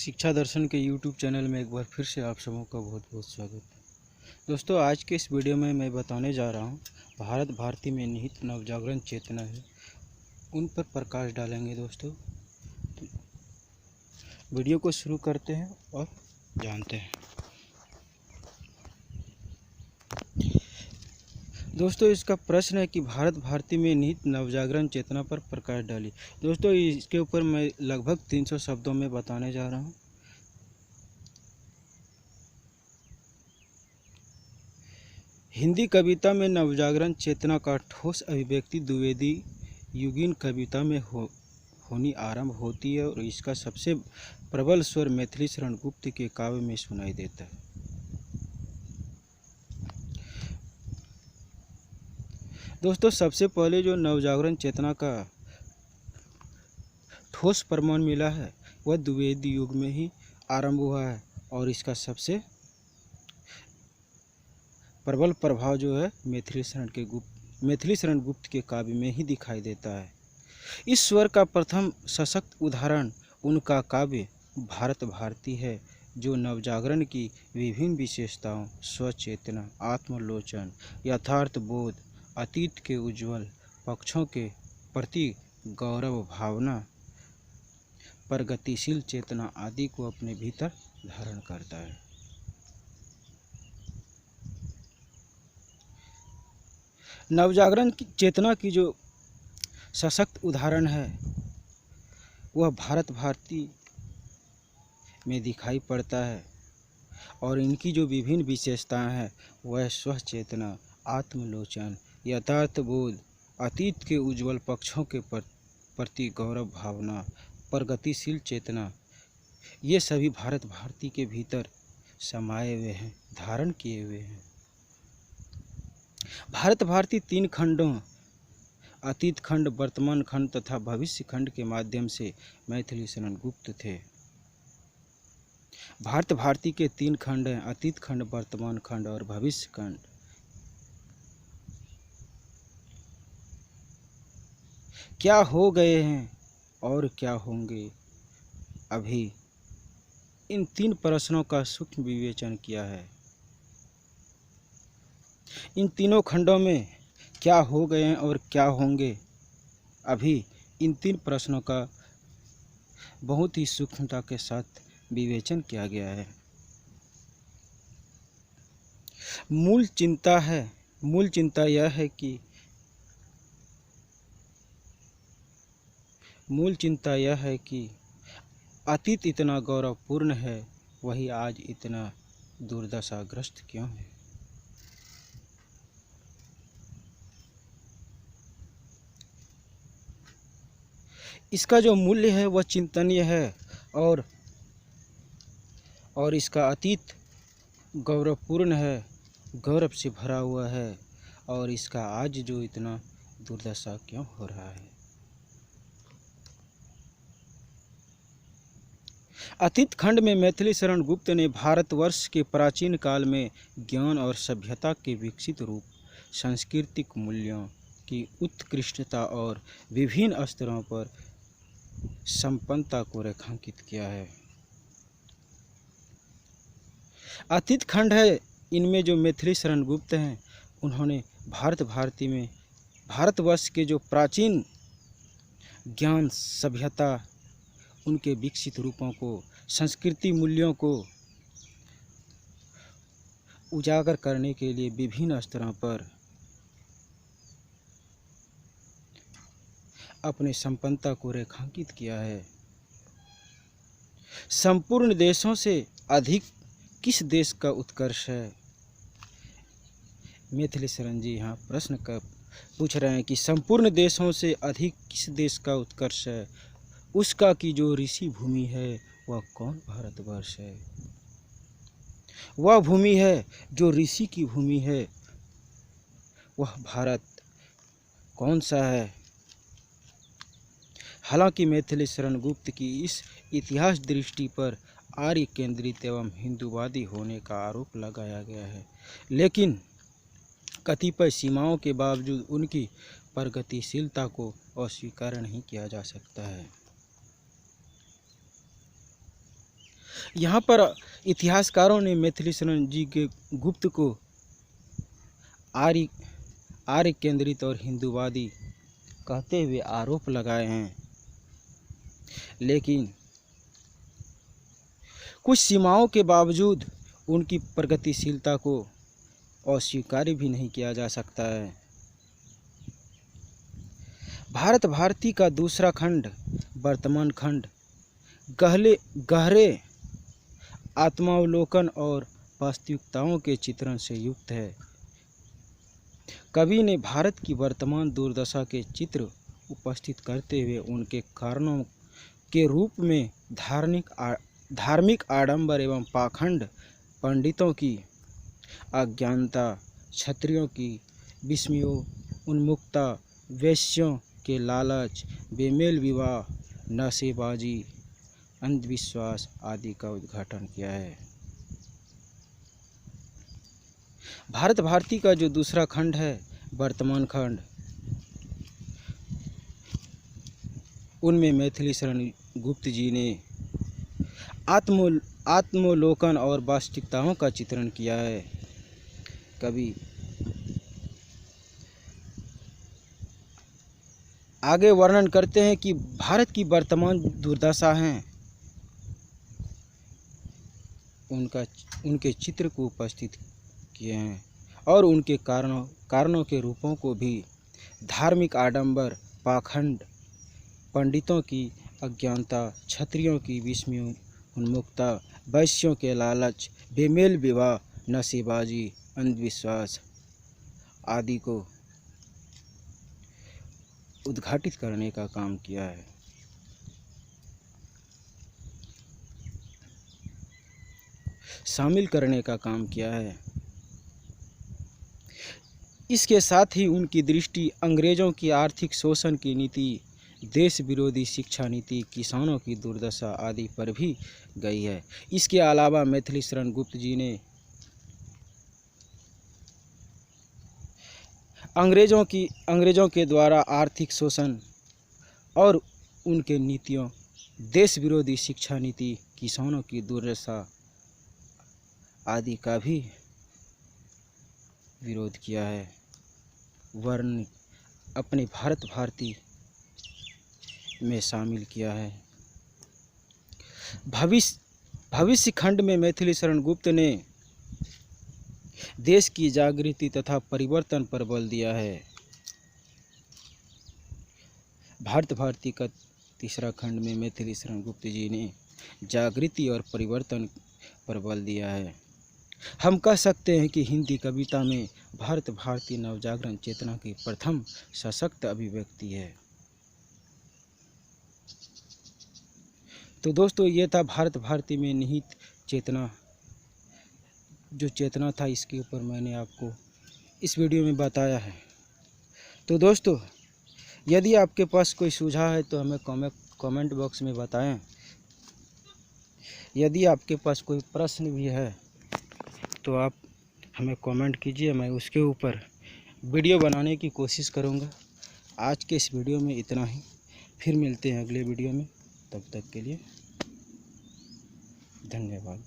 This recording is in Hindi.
शिक्षा दर्शन के यूट्यूब चैनल में एक बार फिर से आप सबों का बहुत बहुत स्वागत है। दोस्तों, आज के इस वीडियो में मैं बताने जा रहा हूँ भारत भारती में निहित नवजागरण चेतना है, उन पर प्रकाश डालेंगे। दोस्तों, तो वीडियो को शुरू करते हैं और जानते हैं। दोस्तों, इसका प्रश्न है कि भारत भारती में निहित नवजागरण चेतना पर प्रकाश डाली। दोस्तों, इसके ऊपर मैं लगभग 300 शब्दों में बताने जा रहा हूँ। हिंदी कविता में नवजागरण चेतना का ठोस अभिव्यक्ति द्विवेदी युगीन कविता में होनी आरंभ होती है और इसका सबसे प्रबल स्वर मैथिली शरण गुप्त के काव्य में सुनाई देता है। दोस्तों, सबसे पहले जो नवजागरण चेतना का ठोस प्रमाण मिला है वह द्विवेदी युग में ही आरंभ हुआ है और इसका सबसे प्रबल प्रभाव जो है मैथिली शरण गुप्त के काव्य में ही दिखाई देता है। इस स्वर का प्रथम सशक्त उदाहरण उनका काव्य भारत भारती है, जो नवजागरण की विभिन्न विशेषताओं स्वचेतना, आत्मलोचन, यथार्थ बोध, अतीत के उज्जवल पक्षों के प्रति गौरव भावना, प्रगतिशील चेतना आदि को अपने भीतर धारण करता है। नवजागरण की चेतना की जो सशक्त उदाहरण है वह भारत भारती में दिखाई पड़ता है और इनकी जो विभिन्न विशेषताएं हैं वह स्वचेतना, आत्मलोचन, यथार्थ बोध, अतीत के उज्जवल पक्षों के प्रति गौरव भावना, प्रगतिशील चेतना, ये सभी भारत भारती के भीतर समाये हुए हैं, धारण किए हुए हैं। भारत भारती 3 खंडों अतीत खंड, वर्तमान खंड तथा भविष्य खंड के माध्यम से मैथिली शरण गुप्त थे। भारत भारती के 3 खंड हैं, अतीत खंड, वर्तमान खंड और भविष्य खंड। क्या हो गए हैं और क्या होंगे अभी, इन 3 प्रश्नों का सूक्ष्म विवेचन किया है। इन तीनों खंडों में क्या हो गए हैं और क्या होंगे अभी, इन 3 प्रश्नों का बहुत ही सूक्ष्मता के साथ विवेचन किया गया है। मूल चिंता यह है कि अतीत इतना गौरवपूर्ण है, वही आज इतना दुर्दशाग्रस्त क्यों है। इसका जो मूल्य है वह चिंतनीय है और इसका अतीत गौरवपूर्ण है, गौरव से भरा हुआ है, और इसका आज जो इतना दुर्दशा क्यों हो रहा है। अतीत खंड में मैथिली शरण गुप्त ने भारतवर्ष के प्राचीन काल में ज्ञान और सभ्यता के विकसित रूप, सांस्कृतिक मूल्यों की उत्कृष्टता और विभिन्न स्तरों पर संपन्नता को रेखांकित किया है। अतीत खंड है, इनमें जो मैथिली शरण गुप्त हैं उन्होंने भारत भारती में भारतवर्ष के जो प्राचीन ज्ञान, सभ्यता, उनके विकसित रूपों को, संस्कृति मूल्यों को उजागर करने के लिए विभिन्न स्तरों पर अपने संपन्नता को रेखांकित किया है। संपूर्ण देशों से अधिक किस देश का उत्कर्ष है। मैथिली शरण जी यहाँ प्रश्न पूछ रहे हैं कि संपूर्ण देशों से अधिक किस देश का उत्कर्ष है, उसका की जो ऋषि भूमि है वह कौन भारतवर्ष है। वह भूमि है जो ऋषि की भूमि है, वह भारत कौन सा है। हालांकि मैथिली शरण गुप्त की इस इतिहास दृष्टि पर आर्य केंद्रित एवं हिंदूवादी होने का आरोप लगाया गया है, लेकिन कतिपय सीमाओं के बावजूद उनकी प्रगतिशीलता को अस्वीकार नहीं किया जा सकता है। यहाँ पर इतिहासकारों ने मैथिली शरण जी के गुप्त को आर्य केंद्रित और हिंदूवादी कहते हुए आरोप लगाए हैं, लेकिन कुछ सीमाओं के बावजूद उनकी प्रगतिशीलता को अस्वीकार भी नहीं किया जा सकता है। भारत भारती का दूसरा खंड वर्तमान खंड गहरे आत्मावलोकन और वास्तविकताओं के चित्रण से युक्त है। कवि ने भारत की वर्तमान दुर्दशा के चित्र उपस्थित करते हुए उनके कारणों के रूप में धार्मिक आडंबर एवं पाखंड, पंडितों की अज्ञानता, क्षत्रियों की विस्मयों, उन्मुक्ता, वैश्यों के लालच, बेमेल विवाह, नशेबाजी, अंधविश्वास आदि का उद्घाटन किया है। भारत भारती का जो दूसरा खंड है वर्तमान खंड, उनमें मैथिली शरण गुप्त जी ने आत्मोलोकन और वास्तविकताओं का चित्रण किया है। कवि आगे वर्णन करते हैं कि भारत की वर्तमान दुर्दशा है, उनके चित्र को उपस्थित किए हैं और उनके कारणों के रूपों को भी धार्मिक आडंबर, पाखंड, पंडितों की अज्ञानता, क्षत्रियों की विस्मयों, उन्मुक्ता, वैश्यों के लालच, बेमेल विवाह, नशेबाजी, अंधविश्वास आदि को उद्घाटित करने का काम किया है। शामिल करने का काम किया है। इसके साथ ही उनकी दृष्टि अंग्रेज़ों की आर्थिक शोषण की नीति, देश विरोधी शिक्षा नीति, किसानों की दुर्दशा आदि पर भी गई है। इसके अलावा मैथिली शरण गुप्त जी ने अंग्रेज़ों के द्वारा आर्थिक शोषण और उनके नीतियों, देश विरोधी शिक्षा नीति, किसानों की दुर्दशा आदि का भी विरोध किया है। वर्ण अपने भारत भारती में शामिल किया है। भविष्य खंड में मैथिली शरण गुप्त ने देश की जागृति तथा परिवर्तन पर बल दिया है। भारत भारती का तीसरा खंड में मैथिली शरण गुप्त जी ने जागृति और परिवर्तन पर बल दिया है। हम कह सकते हैं कि हिंदी कविता में भारत भारती नवजागरण चेतना की प्रथम सशक्त अभिव्यक्ति है। तो दोस्तों, ये था भारत भारती में निहित चेतना, जो चेतना था इसके ऊपर मैंने आपको इस वीडियो में बताया है। तो दोस्तों, यदि आपके पास कोई सुझाव है तो हमें कमेंट बॉक्स में बताएं। यदि आपके पास कोई प्रश्न भी है तो आप हमें कमेंट कीजिए, मैं उसके ऊपर वीडियो बनाने की कोशिश करूँगा। आज के इस वीडियो में इतना ही, फिर मिलते हैं अगले वीडियो में। तब तक के लिए धन्यवाद।